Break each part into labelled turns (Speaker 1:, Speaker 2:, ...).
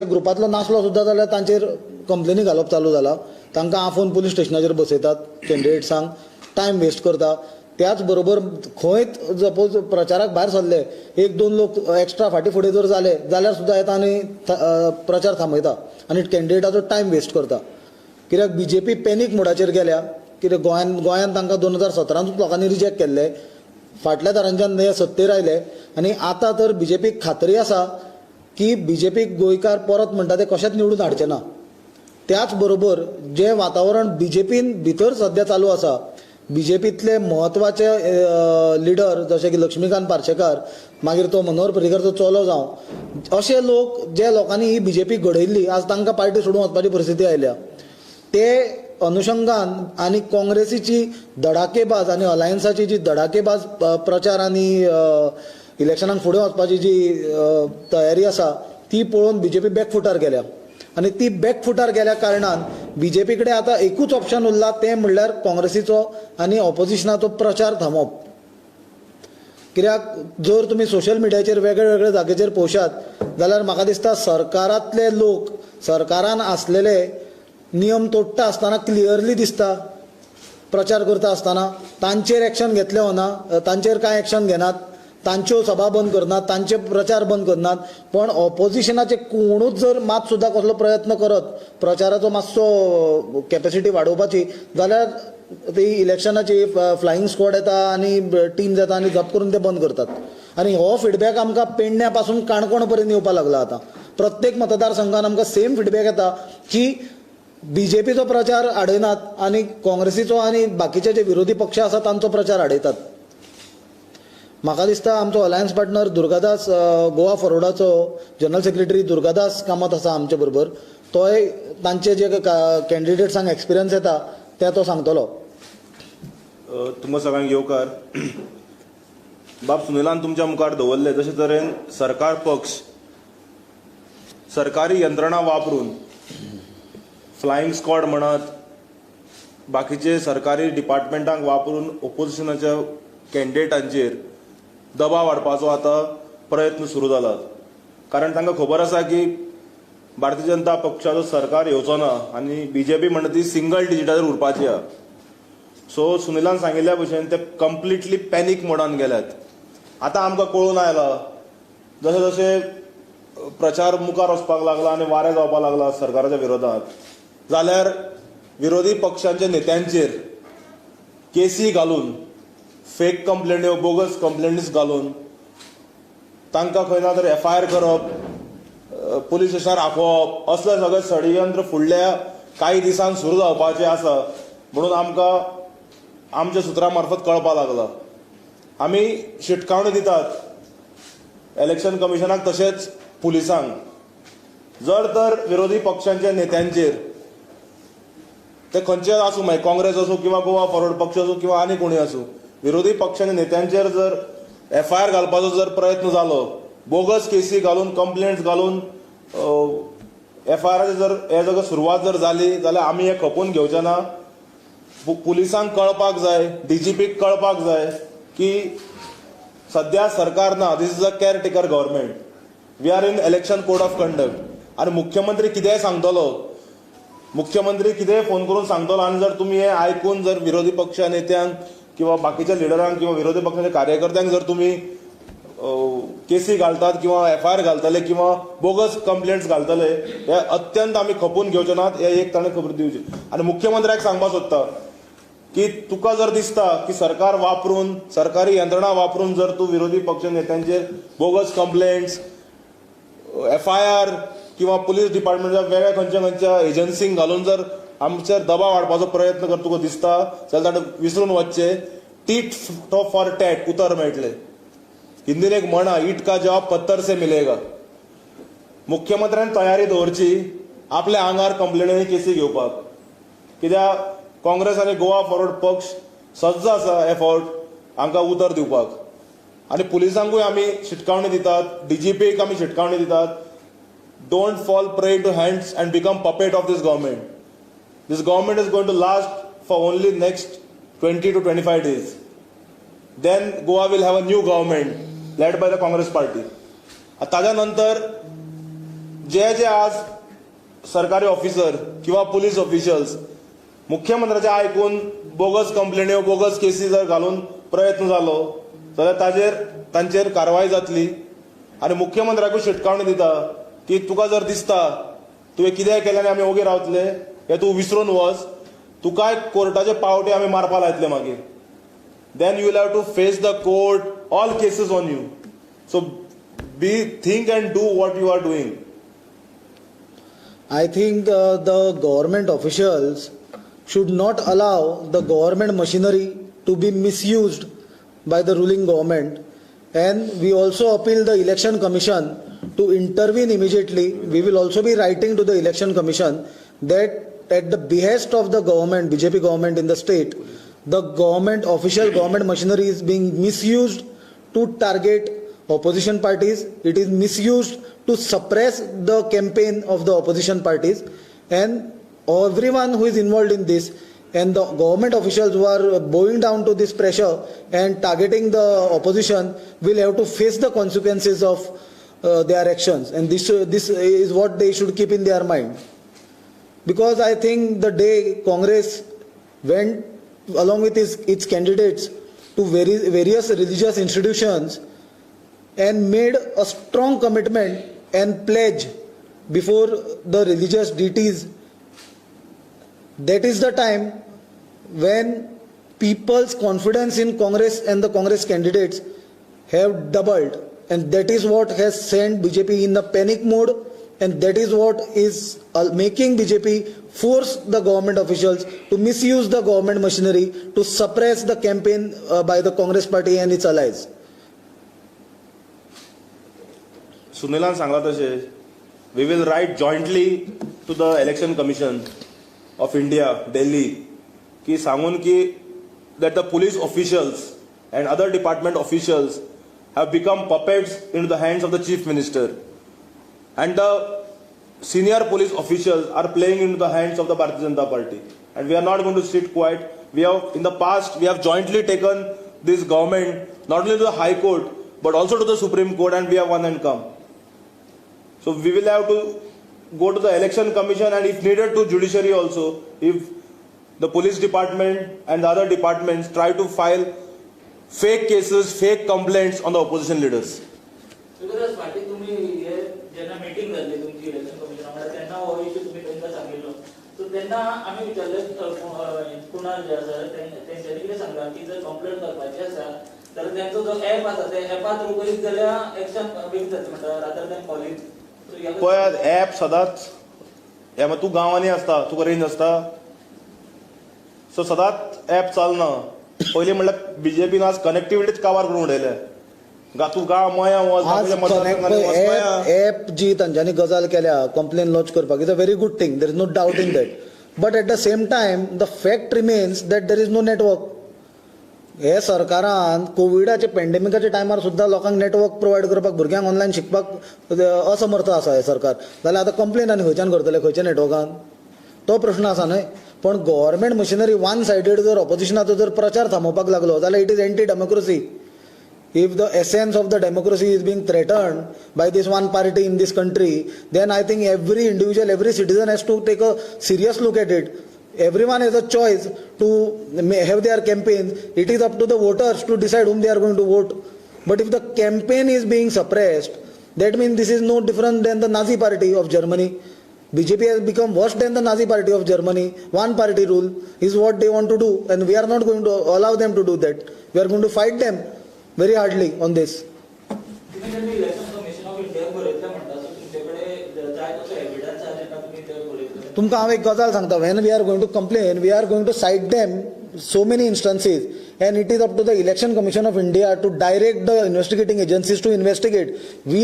Speaker 1: ग्रुपातलो नासलो सुद्दां जाल्यार तांचेर कंप्लेनी घालप चालू जाला. तांकां आफोवन पुलीस स्टेशनाचेर बसयतात, कॅन्डिडेट्सांक टायम वेस्ट करता. त्याच बरोबर खंय सपोज प्रचाराक भायर सरले, एक दोन लोक एक्स्ट्रा फाटीं फुडें जर जाले जाल्यार सुद्दां येता आनी प्रचार थांबयता आनी कॅन्डिडेटाचो टायम वेस्ट करता. कित्याक बीजेपी पॅनीक मोडाचेर गेल्या. कित्याक गोंयांत तांकां 2017 लोकांनी रिजेक्ट केल्ले, फाटल्या तरांच्यान हे सत्तेर आयले आनी आतां तर बीजेपीक खात्री आसा की बीजेपीक गोंयकार परत म्हणटा ते कशेंच निवडून हाडचे ना. त्याच बरोबर जे वातावरण बीजेपीन भितर सध्या चालू आसा, बीजेपीतले म्हत्वाचे लिडर जशे की लक्ष्मीकांत पार्सेकार, मागीर तो मनोहर पर्रीकरचो चलो जावं, अशे लोक जे लोकांनी ही बीजेपी घडयल्ली आज तांकां पार्टी सोडून वचपाची परिस्थिती आयल्या. ते अनुशंगान आनी काँग्रेसीची धडाकेबाज आनी अलायन्साची जी धडाकेबाज प्रचार आनी इलेक्शनाक फुडें वचपाची जी तयारी आसा ती पळोवन बीजेपी बॅकफुटार गेल्या. आनी ती बॅकफुटार गेल्या कारणान बीजेपी कडेन आतां एकूच ऑप्शन उरला, तें म्हणल्यार काँग्रेसीचो आनी ऑपोजिशनाचो प्रचार थांबोवप. कित्याक जर तुमी सोशल मिडियाचेर वेगळे वेगळे जाग्याचेर पळोवशात जाल्यार म्हाका दिसता सरकारांतले लोक, सरकारान आसलेले नियम तोडटा आसतना क्लियरली दिसता प्रचार करता आसतना. तांचेर एक्शन घेतले वना, तांचेर कांय एक्शन घेनात, तांच्यो सभा बंद करनात, तांचे प्रचार बंद करनात. पण ऑपोजिशनाचे कोणूच जर मात सुद्दां कसलो प्रयत्न करत प्रचाराचो मातसो कॅपॅसिटी वाडोवपाची जाल्यार ती इलेक्शनाची फ्लायींग स्क्वॉड येता आनी टीम्स येता आनी झप करून ते बंद करतात. आनी हो फिडबॅक आमकां पेडण्या पासून काणकोण पर्यंत येवपाक लागला. आतां प्रत्येक मतदारसंघान आमकां सेम फिडबॅक येता की बीजेपीचो प्रचार आडयनात आनी काँग्रेसीचो आनी बाकीचे जे विरोधी पक्ष आसा तांचो प्रचार आडयतात. म्हाका दिसता आमचो अलायन्स पार्टनर दुर्गादास, गोवा फॉरवर्डाचो जनरल सेक्रेटरी दुर्गादास कामत आसा आमचे बरोबर. तोय तांचे जे कॅन्डिडेट्सांक एक्सपिरियन्स येता ते तो सांगतलो.
Speaker 2: तुमकां सगळ्यांक येवकार. बाब सुनिलान तुमच्या मुखार दवरले जशे तरेन सरकार पक्ष सरकारी यंत्रणा वापरून फ्लायींग स्क्वॉड म्हणत बाकीचे सरकारी डिपार्टमेंटांक वापरून ओपोजिशनाच्या कॅन्डिडेटांचेर दबाव हाडपाचो आतां प्रयत्न सुरू जालात. कारण तांकां खबर आसा की भारतीय जनता पक्षाचो सरकार येवचो ना आनी बीजेपी म्हणटा ती सिंगल डिजिटाचेर उरपाची आहा. सो सुनिलान सांगिल्ल्या भशेन ते कंप्लिटली पॅनीक मोडान गेल्यात. आतां आमकां कळून आयला जशे जशे प्रचार मुखार वचपाक लागला आनी वारें जावपाक लागला सरकाराच्या विरोधात जाल्यार विरोधी पक्षांच्या नेत्यांचेर केसी घालून, फेक कंप्लेंट्यो, बोगस कंप्लेंट्स घालून तांकां खंय ना तरी FIR करप, पुलीस स्टेशनार आपोवप, असलें सगळें षडयंत्र फुडल्या कांय दिसान सुरू जावपाचें आसा म्हणून आमकां आमच्या सुत्रां मार्फत कळपाक लागला. आमी शिटकावणी दितात इलेक्शन कमिशनाक तशेंच पुलिसांक. जर तर विरोधी पक्षांच्या नेत्यांचेर ते खंयचे आसूं, मागीर काँग्रेस आसूं किंवा गोवा फॉरवर्ड पक्ष आसूं किंवा आनी कोणी आसूं, विरोधी पक्षांच्या नेत्यांचेर जर FIR घालपाचो जर प्रयत्न जालो, बोगस केसी घालून, कंप्लेंट्स घालून FIRची जर हे जर सुरवात जर जाली जाल्यार आमी हे खपोवन घेवचे ना. पुलिसांक कळपाक जाय, DGPक कळपाक जाय की सध्या सरकार ना, this is a caretaker government, we are in election code of conduct. आनी मुख्यमंत्री कितेंय सांगतलो, मुख्यमंत्री कितेंय फोन करून सांगतलो आनी जर तुमी हे आयकून जर विरोधी पक्ष नेत्यांक किंवा बाकीच्या लिडरांक किंवा विरोधी पक्षाच्या कार्यकर्त्यांक जर तुम्ही केसी घालतात किंवा FIR घालतले किंवा बोगस कंप्लेंट्स घालतले, हे अत्यंत आमी खपून घेवचे नात. हे एक ताणें खबर दिवची. आनी मुख्यमंत्र्याक सांगपाक सोदता की तुका जर दिसता की सरकार वापरून, सरकारी यंत्रणा वापरून जर तूं विरोधी पक्ष नेत्यांचेर बोगस कंप्लेंट्स, FIR किंवा पुलीस डिपार्टमेंटच्या वेगळ्या खंयच्या एजन्सींक घालून जर आमचेर दबाव हाडपाचो प्रयत्न कर तुका दिसता जाल्यार ताणें विसरून वचचें. टीट फॉर टॅट उतर मेळटलें. हिंदीन एक म्हण आहा, ईट का जवाब पत्थर से मिलेगा. मुख्यमंत्र्यान तयारी दवरची आपल्या आंगार कंप्लेनी केसी घेवपाक. कित्याक काँग्रेस आनी गोवा फॉरवर्ड पक्ष सज्ज आसा हे फावट हांकां उतर दिवपाक. आनी पुलिसांकूय आमी शिटकावणी दितात, DGPक आमी शिटकावणी दितात. Don't fall prey to hands and become puppet of this government. This government is going to last for only next 20 to 25 days. Then Goa will have a new government led by the Congress party. ताज्या नंतर जे आज सरकारी officer किंवा police officials मुख्यमंत्र्याचे आयकून bogus कंप्लेन्यो bogus केसी जर घालून प्रयत्न जालो जाल्यार तांचेर कारवाय जातली आनी मुख्यमंत्र्याकूय शिटकावणी दिता की तुका जर दिसता तुवें कितें केलें आनी आमी ओगे रावतले हे तूं विसरून वच तुकाय कोर्टाचे पावटे आमी मारपा लायतले मागीर then you will have to face the court all cases on you so be think and do what you are doing.
Speaker 1: I think the government officials should not allow the government machinery to be misused by the ruling government, and we also appeal the election commission to intervene immediately. We will also be writing to the election commission that at the behest of the government, BJP government in the state, the official government machinery is being misused to target opposition parties. It is misused to suppress the campaign of the opposition parties, and everyone who is involved in this and the government officials who are bowing down to this pressure and targeting the opposition will have to face the consequences of their actions, and this is what they should keep in their mind. Because I think the day Congress went along with its candidates to various religious institutions and made a strong commitment and pledge before the religious deities, that is the time when people's confidence in Congress and the Congress candidates have doubled, and that is what has sent BJP in a panic mode, and that is what is making BJP force the government officials to misuse the government machinery to suppress the campaign by the Congress party and its allies.
Speaker 2: सुनीलान सांगला तशें we will write jointly to the election commission of India Delhi की सांगून की that the police officials and other department officials have become puppets into the hands of the chief minister, and the senior police officials are playing into the hands of the Bharatiya Janata Party, and we are not going to sit quiet. We have in the past we have jointly taken this government not only to the High Court but also to the Supreme Court, and we have won and come. So we will have to go to the election commission and if needed to judiciary also if the police department and the other departments try to file fake cases, fake complaints on the opposition leaders.
Speaker 3: Because party तुम्ही हे जेव्हा meeting झाली तुमची election कमिशनमध्ये त्यांना हो issue तुम्ही त्यांना सांगितलं सो त्यांना आम्ही विचारलं कुणाल जे आसा त्यांच्यानी कितें सांगला की जर कंप्लेंट करपाची आसा तर त्यांचो जो ऍप आसा ते ऍपा थ्रू करीत जाल्यार एक्शन बीन जाता म्हणटा रादर दॅन कॉलिंग.
Speaker 2: पळय ऍप सदांच हे तूं गांवांनी आसता तुका रेंज आसता सो सदांच ऍप चलना. पयलीं म्हणल्यार बीजेपीन आज कनेक्टिविटीच काबार करून उडयल्या तूं गांव मया वच
Speaker 1: ऍप जी तांच्यांनी गजाल केल्या कंप्लेन लॉन्च करपाक is a very good thing, there is no doubt in that, but at the same time the fact remains that there is no network. हे सरकारान कोविडाच्या पॅन्डेमिकाच्या टायमार सुद्दां लोकांक नेटवर्क प्रोवायड करपाक भुरग्यांक ऑनलायन शिकपाक असमर्थ आसा हे सरकार, जाल्यार आतां कंप्लेन आनी खंयच्यान करतले खंयच्या नेटवर्कान तो प्रश्न आसा न्हय. पण गव्हर्मेंट मशिनरी वन सायडेड जर ऑपोजिशनाचो जर प्रचार थांबोवपाक लागलो जाल्यार it is anti democracy. If the essence of the democracy is being threatened by this one party in this country, then I think every individual, every citizen has to take a serious look at it. Everyone has a choice to have their campaigns. It is up to the voters to decide whom they are going to vote. But if the campaign is being suppressed, that means this is no different than the Nazi party of Germany. BJP has become worse than the Nazi party of Germany. One party rule is what they want to do, and we are not going to allow them to do that. We are going to fight them very hardly on this.
Speaker 3: तुम्ही जर election commission of India बरयतले म्हणटा so तुमच्याकडे जाय तसो evidence आसा जेन्ना तुम्ही ते बरयतले.
Speaker 1: तुमकां हांव एक गजाल सांगता, when we are going to complain, we are going to cite them so many instances, and it is up to the election commission of India to direct the investigating agencies to investigate.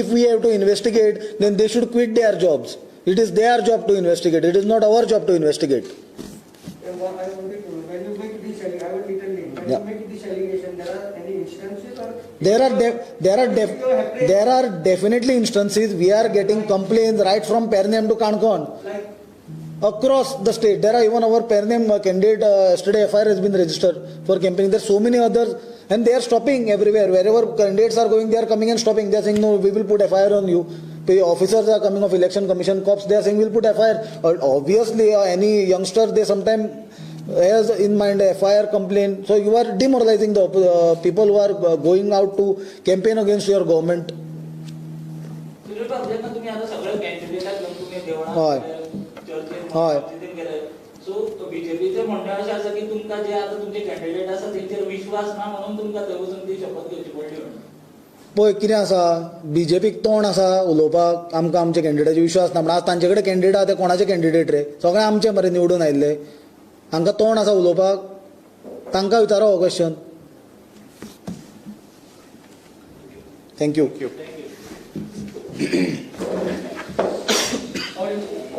Speaker 1: If we have to investigate, then they should quit their jobs. It is their job to investigate. It is not our job to investigate.
Speaker 4: When you make this, I will little name. When you make this allegation, there are any instances or
Speaker 1: There are definitely instances we are getting complaints right from Pernem to Kankan.
Speaker 4: like
Speaker 1: Across the state, there are even our Pernem candidate yesterday FIR has been registered for campaigning. There are so many others, and they are stopping everywhere. Wherever candidates are going, they are coming and stopping. They are saying, no, we will put FIR on you. The officers are coming of election commission cops, they are saying we'll put FIR. Obviously, any youngster, they sometimes has in mind a FIR complaint. So you are demoralizing the people who are going out to campaign against your government.
Speaker 3: Sunil बाब, जेन्ना तुम्ही आता सगळ्या कॅन्डिडेटाक घेऊन तुम्ही देवळात
Speaker 1: हय.
Speaker 3: चर्चेत
Speaker 1: हय.
Speaker 3: मस्जिदीत गेले. सो बीजेपीचे म्हणणें अशें आसा की तुमकां जे आता तुमचे कॅन्डिडेट आसा तेंचेर विश्वास ना म्हणून तुमकां थंय वचून ती शपथ घेवची पडली म्हणून.
Speaker 1: पळय कितें आसा, बीजेपीक तोंड आसा उलोवपाक आमकां आमचे कॅन्डिडेटाचेर विश्वास ना, म्हणून आज तांचे कडेन कॅन्डिडेट आहा ते कोणाचे कॅन्डिडेट रे, सगळे आमचे मरे निवडून आयिल्ले. हांकां तोंड आसा उलोवपाक, तांकां विचारा हो क्वेश्चन. थँक्यू.
Speaker 3: Thank you.